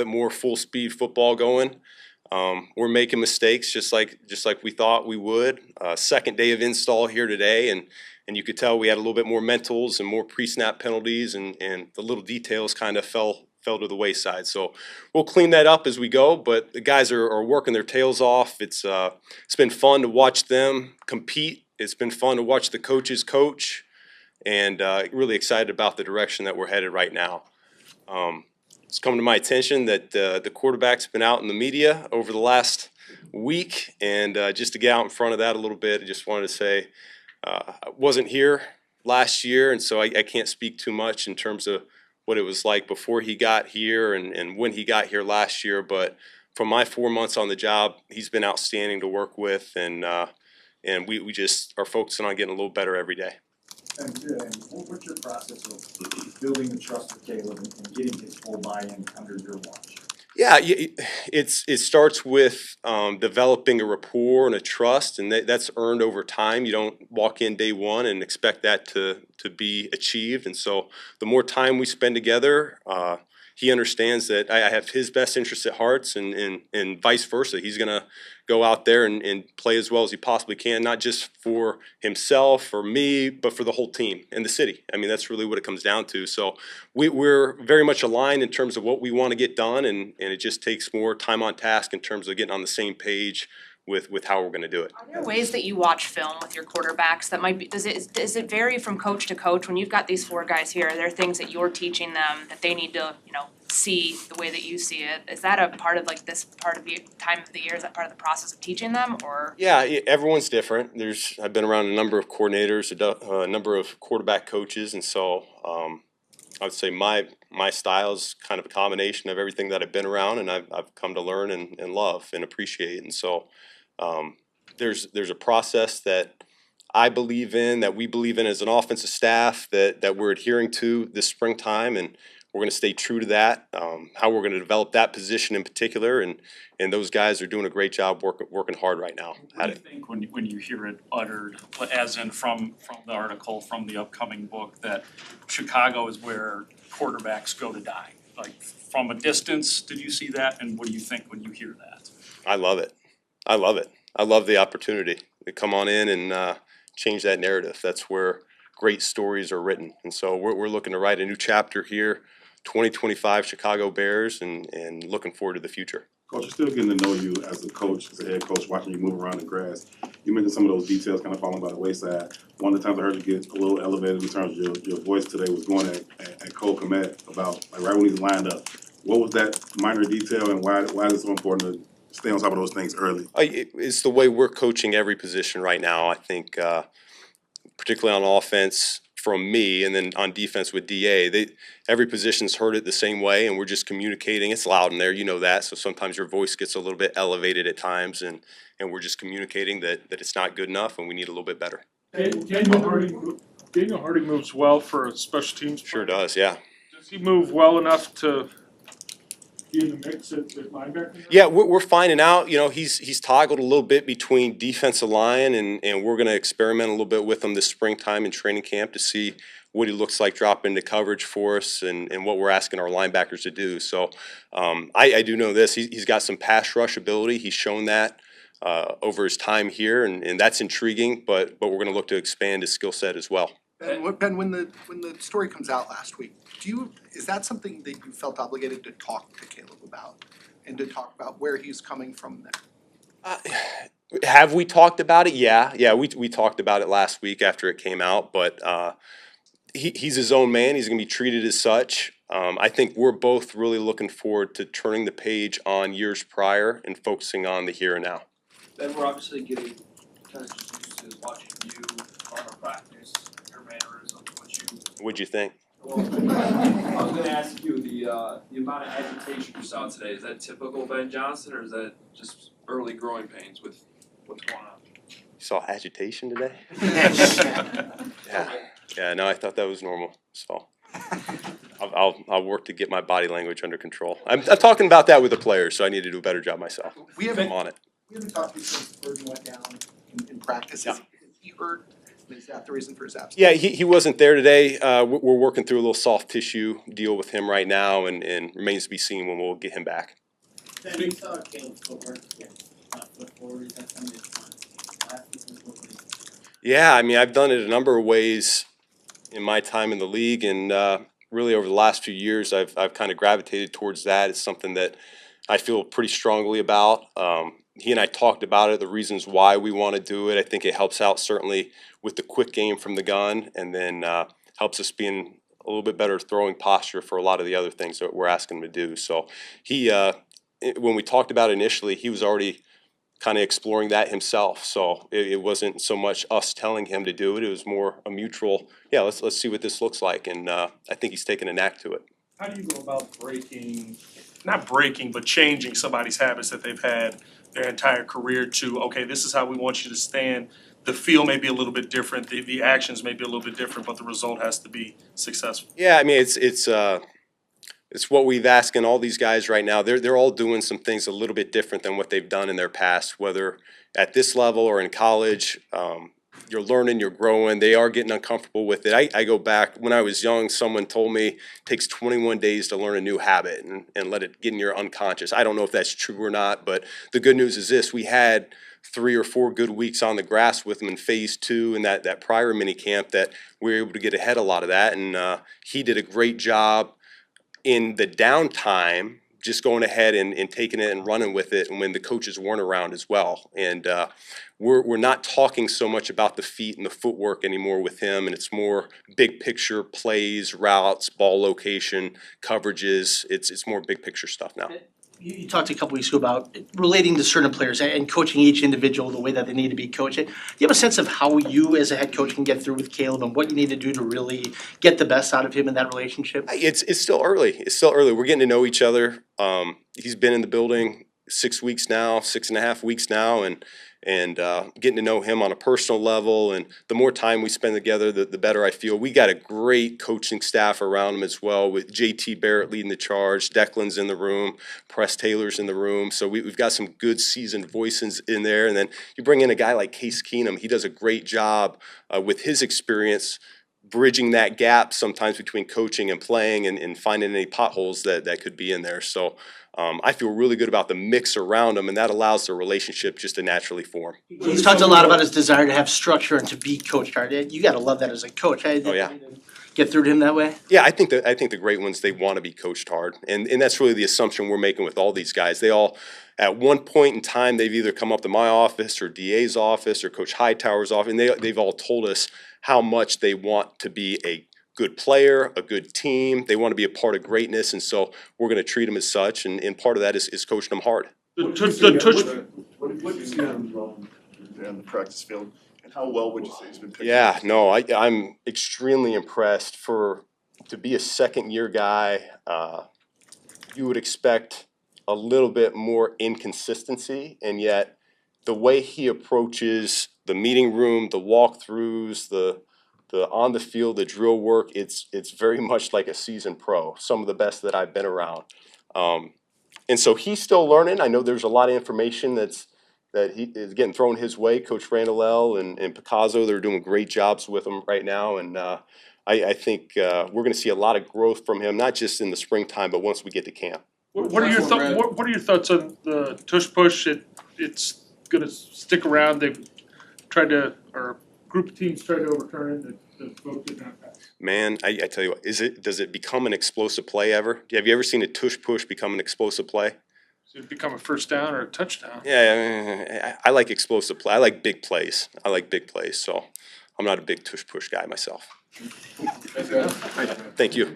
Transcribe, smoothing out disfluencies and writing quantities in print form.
bit more full speed football going. We're making mistakes just like we thought we would. Second day of install here today, and you could tell we had a little bit more mentals and more pre-snap penalties, and the little details kind of fell to the wayside. So we'll clean that up as we go, but the guys are working their tails off. It's been fun to watch them compete. It's been fun to watch the coaches coach, and really excited about the direction that we're headed right now. It's come to my attention that the quarterback's been out in the media over the last week, and just to get out in front of that a little bit, I just wanted to say I wasn't here last year, and so I can't speak too much in terms of what it was like before he got here and when he got here last year. But from my 4 months on the job, he's been outstanding to work with, and we just are focusing on getting a little better every day. And what's your process of building the trust with Caleb and getting his full buy-in under your watch? Yeah, it starts with developing a rapport and a trust, and that's earned over time. You don't walk in day one and expect that to be achieved. And so the more time we spend together, he understands that I have his best interests at heart, and vice versa. He's going to go out there and play as well as he possibly can, not just for himself or me, but for the whole team and the city. I mean, that's really what it comes down to. So we're very much aligned in terms of what we want to get done, and it just takes more time on task in terms of getting on the same page with how we're going to do it. Are there ways that you watch film with your quarterbacks that might be, does it vary from coach to coach? When you've got these four guys here, are there things that you're teaching them that they need to, see the way that you see it? Is that a part of this part of the time of the year? Is that part of the process of teaching them, or? Yeah, everyone's different. I've been around a number of coordinators, a number of quarterback coaches, and so I would say my style is kind of a combination of everything that I've been around and I've come to learn and love and appreciate. And so there's a process that I believe in, that we believe in as an offensive staff, that we're adhering to this springtime, and we're going to stay true to that. How we're going to develop that position in particular, and those guys are doing a great job working hard right now at it. What do you think when you hear it uttered, as in from the article, from the upcoming book, that Chicago is where quarterbacks go to die? Like, from a distance, did you see that, and what do you think when you hear that? I love it. I love the opportunity to come on in and change that narrative. That's where great stories are written, and so we're looking to write a new chapter here. 2025 Chicago Bears, and looking forward to the future. Coach, you're still getting to know you as a coach, as a head coach, watching you move around the grass. You mentioned some of those details kind of falling by the wayside. One of the times I heard you get a little elevated in terms of your voice today was going at Cole Kmet about right when he's lined up. What was that minor detail, and why is it so important to stay on top of those things early? It's the way we're coaching every position right now. I think particularly on offense from me, and then on defense with DA, every position's heard it the same way, and we're just communicating. It's loud in there, you know that, so sometimes your voice gets a little bit elevated at times, and we're just communicating that it's not good enough and we need a little bit better. Daniel Harding moves well for a special teams player. Sure does, yeah. Does he move well enough to be in the mix at linebacker? Yeah, we're finding out. He's toggled a little bit between defensive line, and we're going to experiment a little bit with him this springtime in training camp to see what he looks like dropping into coverage for us, and what we're asking our linebackers to do. So I do know this. He's got some pass rush ability. He's shown that over his time here, and that's intriguing, but we're going to look to expand his skill set as well. Ben, when the story comes out last week, is that something that you felt obligated to talk to Caleb about, and to talk about where he's coming from there? Have we talked about it? Yeah, we talked about it last week after it came out, but he's his own man. He's going to be treated as such. I think we're both really looking forward to turning the page on years prior and focusing on the here and now. Ben, we're obviously getting kind of just used to watching you on a practice, your mannerisms, What'd you think? Well, I was going to ask you, the amount of agitation you saw today, is that typical Ben Johnson, or is that just early growing pains with what's going on? You saw agitation today? Yeah, no, I thought that was normal, so I'll work to get my body language under control. I'm talking about that with the players, so I need to do a better job myself. I'm on it. We haven't talked to you since Burton went down in practice. Yeah. Has he heard Is that the reason for his absence? Yeah, he wasn't there today. We're working through a little soft tissue deal with him right now, and remains to be seen when we'll get him back. Then we saw Caleb's footwork get foot forward. Is that something that's on last week was footwork? Yeah, I mean, I've done it a number of ways in my time in the league, and really over the last few years, I've kind of gravitated towards that. It's something that I feel pretty strongly about. He and I talked about it, the reasons why we want to do it. I think it helps out certainly with the quick game from the gun, and then helps us be in a little bit better throwing posture for a lot of the other things that we're asking him to do. So when we talked about it initially, he was already kind of exploring that himself. So it wasn't so much us telling him to do it. It was more a mutual, yeah, let's see what this looks like. And I think he's taken a knack to it. How do you go about not breaking, but changing somebody's habits that they've had their entire career to, okay, this is how we want you to stand. The feel may be a little bit different, the actions may be a little bit different, but the result has to be successful. Yeah, I mean, it's what we've asked in all these guys right now. They're all doing some things a little bit different than what they've done in their past, whether at this level or in college. You're learning, you're growing. They are getting uncomfortable with it. I go back, when I was young, someone told me it takes 21 days to learn a new habit and let it get in your unconscious. I don't know if that's true or not, but the good news is this. We had 3 or 4 good weeks on the grass with him in phase 2 and that prior mini camp that we were able to get ahead of a lot of that. And he did a great job in the downtime, just going ahead and taking it and running with it, and when the coaches weren't around as well. And we're not talking so much about the feet and the footwork anymore with him, and it's more big picture plays, routes, ball location, coverages. It's more big picture stuff now. You talked a couple weeks ago about relating to certain players and coaching each individual the way that they need to be coached. Do you have a sense of how you as a head coach can get through with Caleb and what you need to do to really get the best out of him in that relationship? It's still early. It's still early. We're getting to know each other. He's been in the building 6 weeks now, 6.5 weeks now, and getting to know him on a personal level. And the more time we spend together, the better I feel. We got a great coaching staff around him as well, with JT Barrett leading the charge. Declan's in the room. Press Taylor's in the room. So we've got some good seasoned voices in there. And then you bring in a guy like Case Keenum. He does a great job with his experience bridging that gap sometimes between coaching and playing and finding any potholes that could be in there. So I feel really good about the mix around him, and that allows the relationship just to naturally form. He's talked a lot about his desire to have structure and to be coached hard. You got to love that as a coach. Oh, yeah. Get through to him that way? Yeah, I think the great ones, they want to be coached hard, and that's really the assumption we're making with all these guys. They all, at one point in time, they've either come up to my office or DA's office or Coach Hightower's office, and they've all told us how much they want to be a good player, a good team. They want to be a part of greatness, and so we're going to treat them as such, and part of that is coaching them hard. What do you see on the practice field, and how well would you say he's been picking? Yeah, no, I'm extremely impressed. To be a second-year guy, you would expect a little bit more inconsistency, and yet the way he approaches the meeting room, the walkthroughs, the on the field, the drill work, it's very much like a seasoned pro, some of the best that I've been around. And so he's still learning. I know there's a lot of information that he is getting thrown his way. Coach Randall and Picasso, they're doing great jobs with him right now, and I think we're going to see a lot of growth from him, not just in the springtime, but once we get to camp. What are your thoughts on the tush push? It's going to stick around. They've tried to, or a group of teams tried to overturn it. The vote did not pass. Man, I tell you what, does it become an explosive play ever? Have you ever seen a tush push become an explosive play? Does it become a first down or a touchdown? Yeah, I like explosive play. I like big plays. So I'm not a big tush push guy myself. Thank you.